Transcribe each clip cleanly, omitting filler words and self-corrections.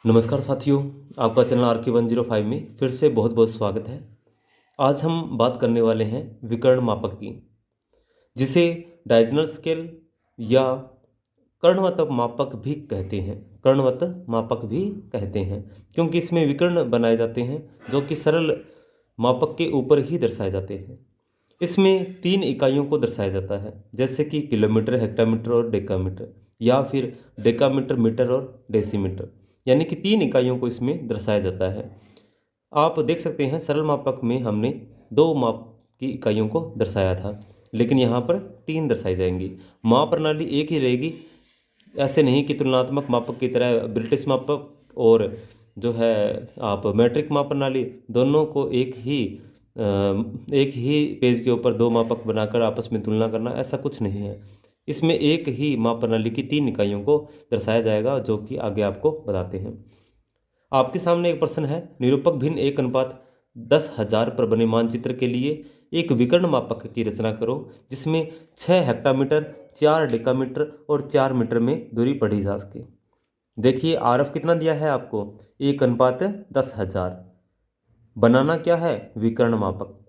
नमस्कार साथियों, आपका चैनल RK105 में फिर से बहुत बहुत स्वागत है। आज हम बात करने वाले हैं विकर्ण मापक की, जिसे डायगोनल स्केल या कर्णवत मापक भी कहते हैं। कर्णवत मापक भी कहते हैं क्योंकि इसमें विकर्ण बनाए जाते हैं जो कि सरल मापक के ऊपर ही दर्शाए जाते हैं। इसमें 3 इकाइयों को दर्शाया जाता है, जैसे कि किलोमीटर, हेक्टामीटर और डेकामीटर, या फिर डेकामीटर, मीटर और डेसीमीटर, यानी कि 3 इकाइयों को इसमें दर्शाया जाता है। आप देख सकते हैं सरल मापक में हमने 2 माप की इकाइयों को दर्शाया था, लेकिन यहाँ पर 3 दर्शाई जाएंगी। माप प्रणाली एक ही रहेगी, ऐसे नहीं कि तुलनात्मक मापक की तरह ब्रिटिश मापक और जो है आप मैट्रिक माप प्रणाली, दोनों को एक ही पेज के ऊपर 2 मापक बनाकर आपस में तुलना करना, ऐसा कुछ नहीं है। इसमें एक ही माप प्रणाली की 3 इकाइयों को दर्शाया जाएगा, जो कि आगे आपको बताते हैं। आपके सामने एक प्रश्न है, निरूपक भिन्न 1:10,000 पर बने मानचित्र के लिए एक विकर्ण मापक की रचना करो जिसमें 6 हेक्टामीटर, 4 डेकामीटर और 4 मीटर में दूरी पढ़ी जा सके। देखिए आरएफ कितना दिया है आपको, 1:10,000। बनाना क्या है, विकर्ण मापक।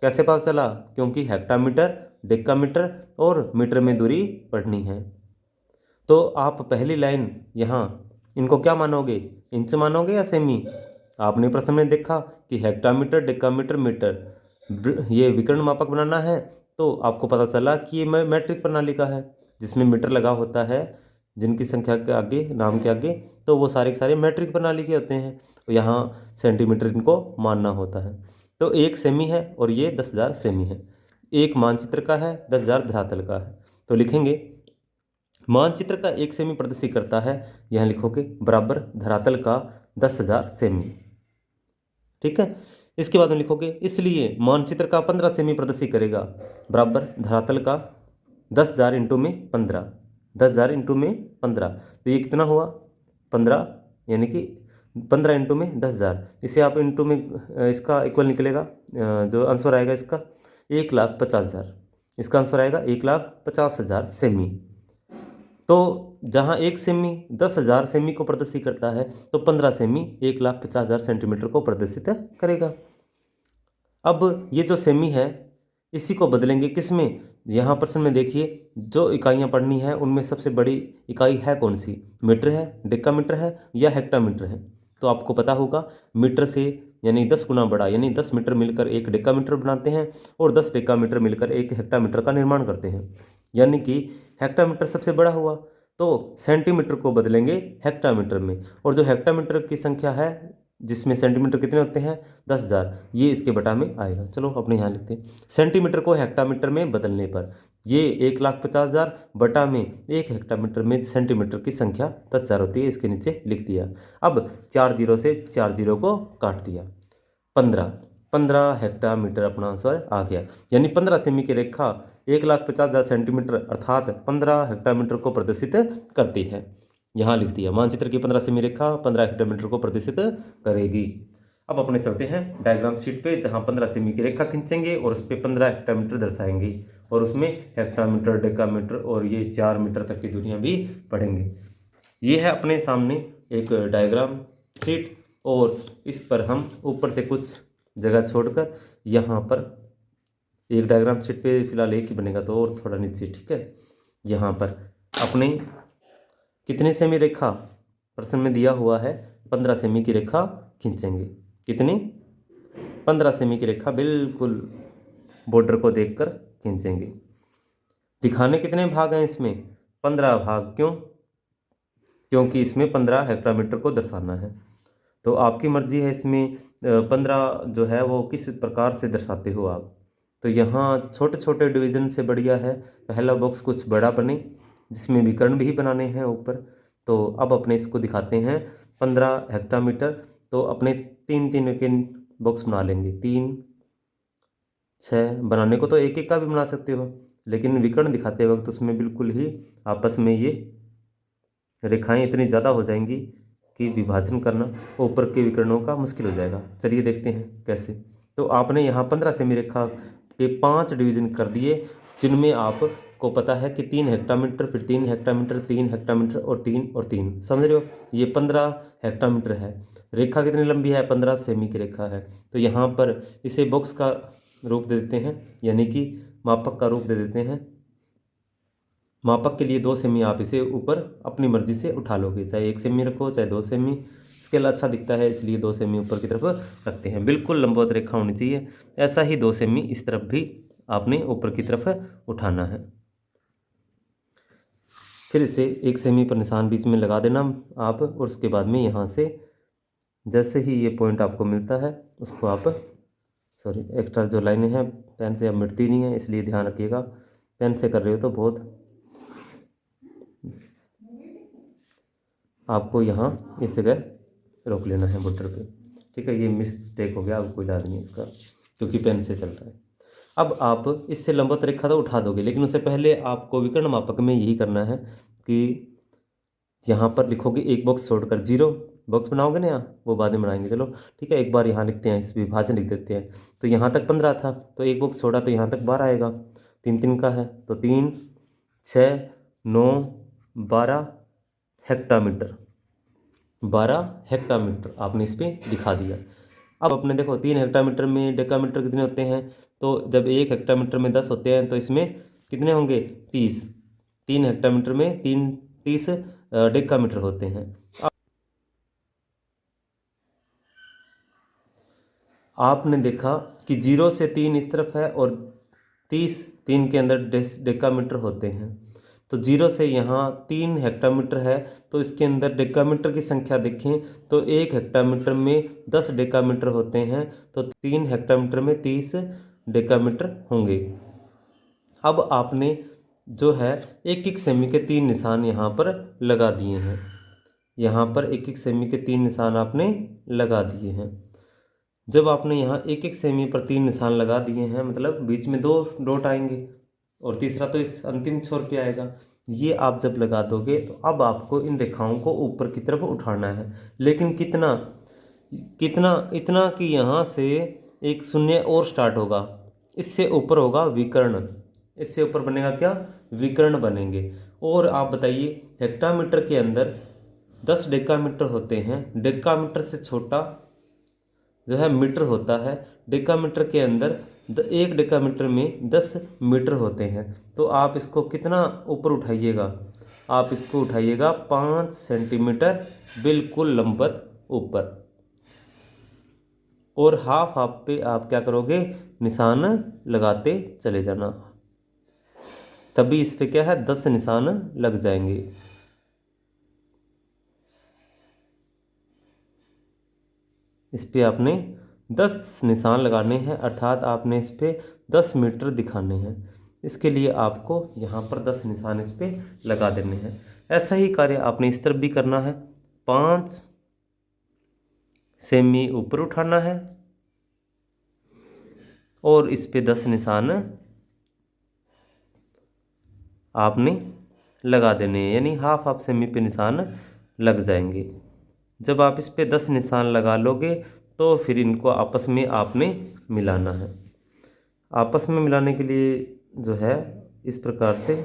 कैसे पता चला, क्योंकि हेक्टामीटर, डेकामीटर और मीटर में दूरी पढ़नी है। तो आप पहली लाइन यहाँ इनको क्या मानोगे, इंच मानोगे या सेमी। आपने प्रश्न में देखा कि हेक्टामीटर, डेकामीटर, मीटर, ये विकर्ण मापक बनाना है, तो आपको पता चला कि ये मैट्रिक प्रणाली का है, जिसमें मीटर लगा होता है जिनकी संख्या के आगे, नाम के आगे, तो वो सारे के सारे मैट्रिक प्रणाली के होते हैं। तो यहाँ सेंटीमीटर इनको मानना होता है। तो एक सेमी है और ये 10,000 सेमी है। एक मानचित्र का है, 10,000 धरातल का है। तो लिखेंगे मानचित्र का 1 सेमी प्रदर्शित करता है, यहाँ लिखोगे बराबर धरातल का 10,000 सेमी। ठीक है, इसके बाद में लिखोगे इसलिए मानचित्र का 15 सेमी प्रदर्शित करेगा, बराबर धरातल का 10,000 इंटू में 15, 10,000 इंटू में 15। तो ये कितना हुआ, 15, यानी कि 15 इंटू में 10,000। इसे आप इंटू में इसका इक्वल निकलेगा, जो आंसर आएगा इसका 1,50,000। इसका आंसर आएगा 1,50,000 सेमी। तो जहाँ 1 सेमी 10,000 सेमी को प्रदर्शित करता है, तो 15 सेमी 1,50,000 सेंटीमीटर को प्रदर्शित करेगा। अब ये जो सेमी है इसी को बदलेंगे किस में, यहाँ प्रश्न में देखिए जो इकाइयाँ पढ़नी है उनमें सबसे बड़ी इकाई है कौन सी, मीटर है, डेकामीटर है या हेक्टामीटर है। तो आपको पता होगा मीटर से यानी 10 गुना बड़ा, यानी 10 मीटर मिलकर 1 डेकामीटर बनाते हैं और 10 डेकामीटर मिलकर 1 हेक्टामीटर का निर्माण करते हैं, यानी कि हेक्टामीटर सबसे बड़ा हुआ। तो सेंटीमीटर को बदलेंगे हेक्टामीटर में, और जो हेक्टामीटर की संख्या है जिसमें सेंटीमीटर कितने होते हैं 10,000, ये इसके बटा में आएगा। चलो अपने यहाँ लिखते हैं, सेंटीमीटर को हेक्टामीटर में बदलने पर ये 1,50,000 बटा में 1 हेक्टामीटर में सेंटीमीटर की संख्या 10,000 होती है, इसके नीचे लिख दिया। अब 4 जीरो से 4 जीरो को काट दिया, 15 हेक्टामीटर अपना आंसर आ गया। यानी 15 सेमी की रेखा 1,50,000 सेंटीमीटर अर्थात 15 हेक्टामीटर को प्रदर्शित करती है। यहाँ लिख दिया मानचित्र की 15 सेमी रेखा 15 हेक्टामीटर को प्रदर्शित करेगी। अब अपने चलते हैं डायग्राम शीट पे, जहाँ 15 सेमी की रेखा खींचेंगे और उस पर 15 हेक्टामीटर दर्शाएंगे, और उसमें हेक्टामीटर, डेकामीटर और ये 4 मीटर तक की दूरियाँ भी पढ़ेंगे। ये है अपने सामने एक डायग्राम शीट, और इस पर हम ऊपर से कुछ जगह छोड़कर यहाँ पर एक डायग्राम शीट पे फिलहाल एक ही बनेगा, तो और थोड़ा नीचे, ठीक है। यहाँ पर अपने कितने सेमी रेखा प्रश्न में दिया हुआ है, 15 सेमी की रेखा खींचेंगे। कितनी, 15 सेमी की रेखा बिल्कुल बॉर्डर को देखकर खींचेंगे। दिखाने कितने भाग हैं इसमें, 15 भाग। क्यों, क्योंकि इसमें 15 हेक्टामीटर को दर्शाना है। तो आपकी मर्जी है इसमें 15 जो है वो किस प्रकार से दर्शाते हो आप। तो यहाँ छोटे छोटे डिवीज़न से बढ़िया है पहला बॉक्स कुछ बड़ा बने, जिसमें विकर्ण भी बनाने हैं ऊपर। तो अब अपने इसको दिखाते हैं 15 हेक्टामीटर। तो अपने 3 के बॉक्स बना लेंगे, 3, 6 बनाने को तो एक एक का भी बना सकते हो, लेकिन विकर्ण दिखाते वक्त उसमें बिल्कुल ही आपस में ये रेखाएं इतनी ज़्यादा हो जाएंगी कि विभाजन करना ऊपर के विकर्णों का मुश्किल हो जाएगा। चलिए देखते हैं कैसे। तो आपने यहाँ 15 सेमी रेखा के 5 डिवीज़न कर दिए, जिनमें आप आपको पता है कि 3 हेक्टामीटर, फिर 3 हेक्टामीटर, 3 हेक्टामीटर और 3 और 3, समझ रहे हो। ये 15 हेक्टामीटर है। रेखा कितनी लंबी है, 15 सेमी की रेखा है। तो यहाँ पर इसे बॉक्स का रूप दे देते हैं, यानी कि मापक का रूप दे देते हैं। मापक के लिए 2 सेमी आप इसे ऊपर अपनी मर्जी से उठा लोगे, चाहे 1 सेमी रखो चाहे 2 सेमी। स्केल अच्छा दिखता है इसलिए 2 सेमी ऊपर की तरफ रखते हैं। बिल्कुल लंबवत रेखा होनी चाहिए। ऐसा ही 2 सेमी इस तरफ भी आपने ऊपर की तरफ उठाना है। फिर इसे 1 सेमी पर निशान बीच में लगा देना आप, और उसके बाद में यहाँ से जैसे ही ये पॉइंट आपको मिलता है उसको आप, सॉरी एक्स्ट्रा जो लाइनें हैं पेन से अब मिटती नहीं है, इसलिए ध्यान रखिएगा। पेन से कर रहे हो तो बहुत आपको यहाँ इस जगह रोक लेना है बॉर्डर पे, ठीक है। ये मिस्टेक हो गया, अब कोई इलाज नहीं इसका, क्योंकि पेन से चल रहा है। अब आप इससे लंबवत रेखा तो उठा दोगे, लेकिन उससे पहले आपको विकर्ण मापक में यही करना है कि यहाँ पर लिखोगे एक बॉक्स छोड़कर 0, बॉक्स बनाओगे ना यहाँ, वो बाद में बनाएंगे, चलो ठीक है। एक बार यहाँ लिखते हैं, इस विभाजन लिख देते हैं। तो यहाँ तक 15 था, तो एक बॉक्स छोड़ा तो यहाँ तक 12 आएगा। 3 3 का है तो 3 6 9 12 हेक्टामीटर, 12 हेक्टामीटर आपने इस पर दिखा दिया। अब अपने देखो 3 हेक्टामीटर में डेकामीटर कितने होते हैं, तो जब 1 हेक्टामीटर में 10 होते हैं तो इसमें कितने होंगे, 30। 3 हेक्टामीटर में 30 डेकामीटर होते हैं। आपने देखा कि 0 से 3 इस तरफ है और 30 3 के अंदर डेकामीटर होते हैं। तो 0 से यहाँ 3 हेक्टामीटर है, तो इसके अंदर डेकामीटर की संख्या देखें तो 1 हेक्टामीटर में 10 डेकामीटर होते हैं, तो 3 हेक्टामीटर में 30 डेकामीटर होंगे। अब आपने जो है 1 1 सेमी के 3 निशान यहाँ पर लगा दिए हैं। यहाँ पर 1 1 सेमी के 3 निशान आपने लगा दिए हैं। जब आपने यहाँ 1 1 सेमी पर 3 निशान लगा दिए हैं, मतलब बीच में 2 डॉट आएंगे और तीसरा तो इस अंतिम छोर पे आएगा। ये आप जब लगा दोगे तो अब आपको इन रेखाओं को ऊपर की तरफ उठाना है, लेकिन कितना कितना, इतना कि यहाँ से एक शून्य और स्टार्ट होगा, इससे ऊपर होगा विकर्ण, इससे ऊपर बनेगा क्या, विकर्ण बनेंगे। और आप बताइए हेक्टामीटर के अंदर 10 डेकामीटर होते हैं, डेकामीटर से छोटा जो है मीटर होता है। डेकामीटर के अंदर 1 डेकामीटर में 10 मीटर होते हैं। तो आप इसको कितना ऊपर उठाइएगा, आप इसको उठाइएगा 5 सेंटीमीटर बिल्कुल लंबवत ऊपर, और हाफ हाफ पे आप क्या करोगे, निशान लगाते चले जाना, तभी इस पे क्या है 10 निशान लग जाएंगे। इस पे आपने 10 निशान लगाने हैं, अर्थात आपने इस पे 10 मीटर दिखाने हैं। इसके लिए आपको यहाँ पर 10 निशान इस पे लगा देने हैं। ऐसा ही कार्य आपने इस तरफ भी करना है। 5 सेमी ऊपर उठाना है और इस पे 10 निशान आपने लगा देने हैं, यानी हाफ हाफ सेमी पे निशान लग जाएंगे। जब आप इस पे 10 निशान लगा लोगे तो फिर इनको आपस में आपने मिलाना है। आपस में मिलाने के लिए जो है इस प्रकार से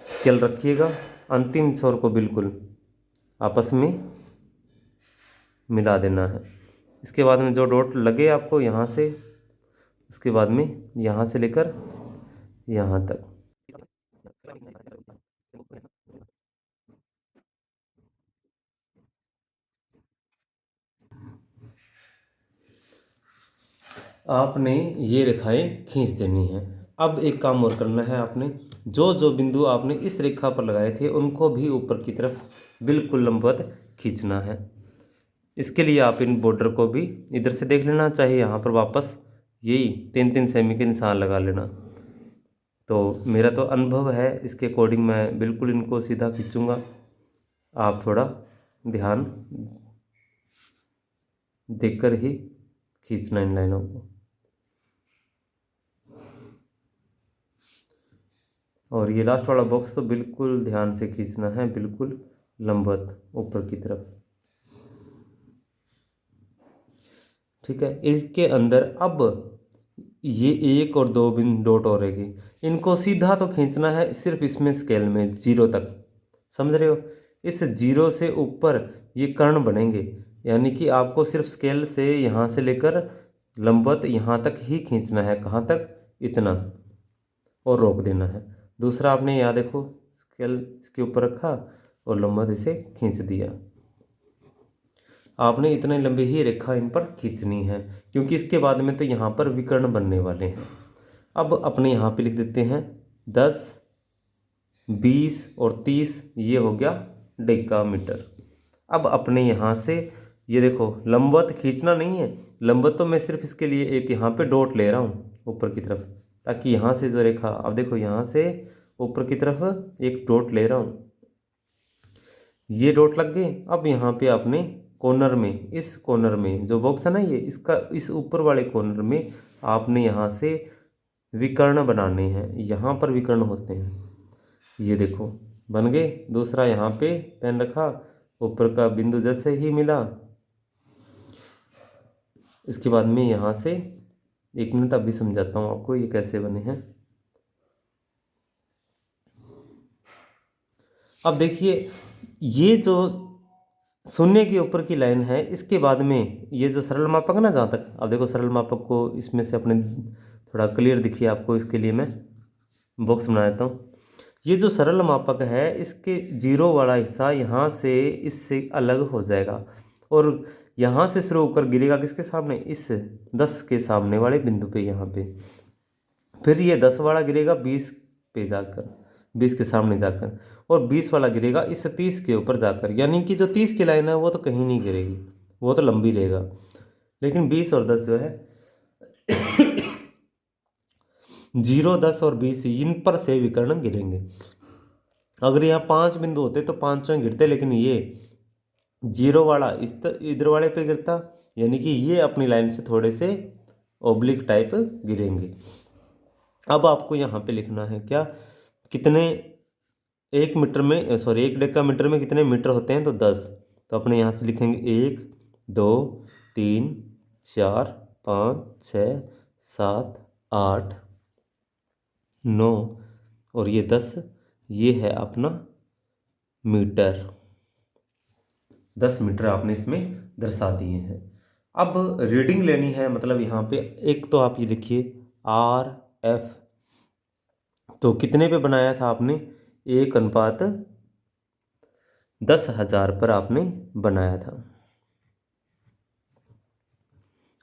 स्केल रखिएगा, अंतिम छोर को बिल्कुल आपस में मिला देना है। इसके बाद में जो डॉट लगे आपको यहाँ से, उसके बाद में यहाँ से लेकर यहाँ तक, आपने ये रेखाएं खींच देनी है। अब एक काम और करना है, आपने जो जो बिंदु आपने इस रेखा पर लगाए थे उनको भी ऊपर की तरफ बिल्कुल लंबवत खींचना है। इसके लिए आप इन बॉर्डर को भी इधर से देख लेना, चाहे यहाँ पर वापस यही 3 3 सेमी के निशान लगा लेना। तो मेरा तो अनुभव है, इसके अकॉर्डिंग मैं बिल्कुल इनको सीधा खींचूँगा, आप थोड़ा ध्यान देकर ही खींचना इन लाइनों को। और ये लास्ट वाला बॉक्स तो बिल्कुल ध्यान से खींचना है, बिल्कुल लंबवत ऊपर की तरफ, ठीक है। इसके अंदर अब ये 1 और 2 बिंदु डॉट हो रहेगी, इनको सीधा तो खींचना है सिर्फ इसमें स्केल में 0 तक, समझ रहे हो। इस 0 से ऊपर ये कर्ण बनेंगे, यानी कि आपको सिर्फ स्केल से यहाँ से लेकर लंबवत यहाँ तक ही खींचना है। कहाँ तक? इतना, और रोक देना है। दूसरा आपने यहाँ देखो स्केल इसके ऊपर रखा और लंबवत इसे खींच दिया। आपने इतने लंबी ही रेखा इन पर खींचनी है, क्योंकि इसके बाद में तो यहाँ पर विकर्ण बनने वाले हैं। अब अपने यहाँ पे लिख देते हैं 10, 20 और 30, ये हो गया डेकामीटर। अब अपने यहाँ से ये देखो लंबवत खींचना नहीं है, लंबवत तो मैं सिर्फ इसके लिए एक यहाँ पे डॉट ले रहा हूँ ऊपर की तरफ, ताकि यहाँ से जो रेखा, अब देखो यहाँ से ऊपर की तरफ एक डॉट ले रहा हूँ, ये डॉट लग गए। अब यहाँ पे आपने कॉर्नर में, इस कॉर्नर में जो बॉक्स है ना ये, इसका इस ऊपर वाले कॉर्नर में आपने यहाँ से विकर्ण बनाने हैं। यहाँ पर विकर्ण होते हैं, ये देखो बन गए। दूसरा यहाँ पे पेन रखा, ऊपर का बिंदु जैसे ही मिला, इसके बाद में यहाँ से 1 मिनट अभी समझाता हूँ आपको ये कैसे बने हैं। अब देखिए ये जो शून्य के ऊपर की लाइन है, इसके बाद में ये जो सरल मापक है ना, जहाँ तक, अब देखो सरल मापक को इसमें से अपने थोड़ा क्लियर दिखिए आपको, इसके लिए मैं बॉक्स बना देता हूँ। ये जो सरल मापक है इसके 0 वाला हिस्सा यहाँ से इससे अलग हो जाएगा और यहाँ से शुरू होकर गिरेगा किसके सामने? इस 10 के सामने वाले बिंदु पे, यहाँ पे। फिर ये 10 वाला गिरेगा 20 पे जाकर, 20 के सामने जाकर, और 20 वाला गिरेगा इस 30 के ऊपर जाकर। यानी कि जो 30 की लाइन है वो तो कहीं नहीं गिरेगी, वो तो लंबी रहेगा, लेकिन 20 और 10 जो है 0, 10 और 20 इन पर से विकर्ण गिरेंगे। अगर यहाँ 5 बिंदु होते तो 5 गिरते, लेकिन ये 0 वाला इधर वाले पे गिरता, यानी कि ये अपनी लाइन से थोड़े से ओब्लिक टाइप गिरेंगे। अब आपको यहाँ पे लिखना है क्या, कितने 1 मीटर में, सॉरी 1 डेकामीटर में कितने मीटर होते हैं? तो 10। तो अपने यहाँ से लिखेंगे 1, 2, 3, 4, 5, 6, 7, 8, 9 और ये 10, ये है अपना मीटर। 10 मीटर आपने इसमें दर्शा दिए हैं। अब रीडिंग लेनी है, मतलब यहाँ पे एक तो आप ये लिखिए RF, तो कितने पे बनाया था आपने? 1:10,000 पर आपने बनाया था।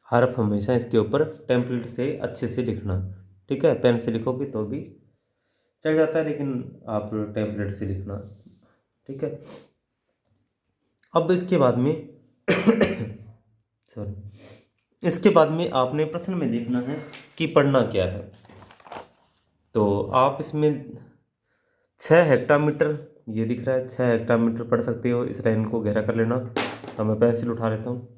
हर्फ हमेशा इसके ऊपर टेम्पलेट से अच्छे से लिखना, ठीक है। पेन से लिखोगे तो भी चल जाता है, लेकिन आप टेम्पलेट से लिखना, ठीक है। अब इसके बाद में सॉरी, इसके बाद में आपने प्रश्न में देखना है कि पढ़ना क्या है। तो आप इसमें 6 हेक्टामीटर, ये दिख रहा है 6 हेक्टामीटर पढ़ सकते हो। इस लाइन को गहरा कर लेना। अब मैं पेंसिल उठा लेता हूँ।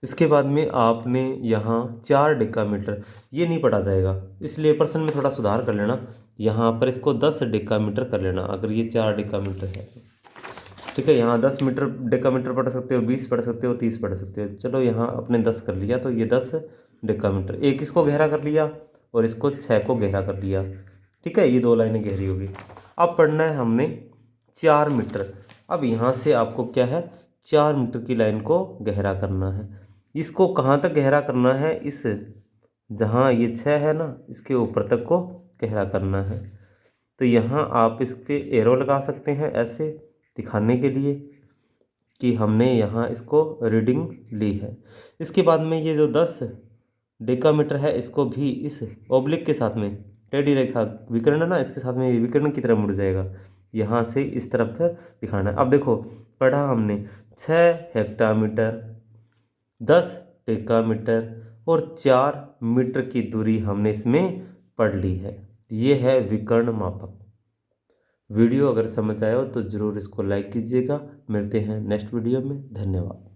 इसके बाद में आपने यहाँ 4 डेकामीटर, ये नहीं पढ़ा जाएगा, इसलिए प्रश्न में थोड़ा सुधार कर लेना। यहाँ पर इसको 10 डेकामीटर कर लेना, अगर ये 4 डेकामीटर है, ठीक है। यहाँ 10 मीटर डेकामीटर पढ़ सकते हो, 20 पढ़ सकते हो, 30 पढ़ सकते हो। चलो यहाँ अपने 10 कर लिया, तो ये 10 डेकामीटर। एक इसको गहरा कर लिया और इसको 6 को गहरा कर लिया, ठीक है। ये 2 लाइनें गहरी होगी। अब पढ़ना है हमने 4 मीटर। अब यहाँ से आपको क्या है, 4 मीटर की लाइन को गहरा करना है। इसको कहाँ तक गहरा करना है? इस जहाँ ये 6 है ना, इसके ऊपर तक को गहरा करना है। तो यहाँ आप इस पे एरो लगा सकते हैं ऐसे दिखाने के लिए कि हमने यहाँ इसको रीडिंग ली है। इसके बाद में ये जो 10 डेकामीटर है, इसको भी इस ओब्लिक के साथ में, टेढ़ी रेखा विकर्ण ना, इसके साथ में ये विकर्ण की तरफ मुड़ जाएगा। यहाँ से इस तरफ दिखाना है। अब देखो पढ़ा हमने 6 हेक्टामीटर, 10 डेकामीटर और 4 मीटर की दूरी हमने इसमें पढ़ ली है। ये है विकर्ण मापक। वीडियो अगर समझ आया हो तो ज़रूर इसको लाइक कीजिएगा। मिलते हैं नेक्स्ट वीडियो में। धन्यवाद।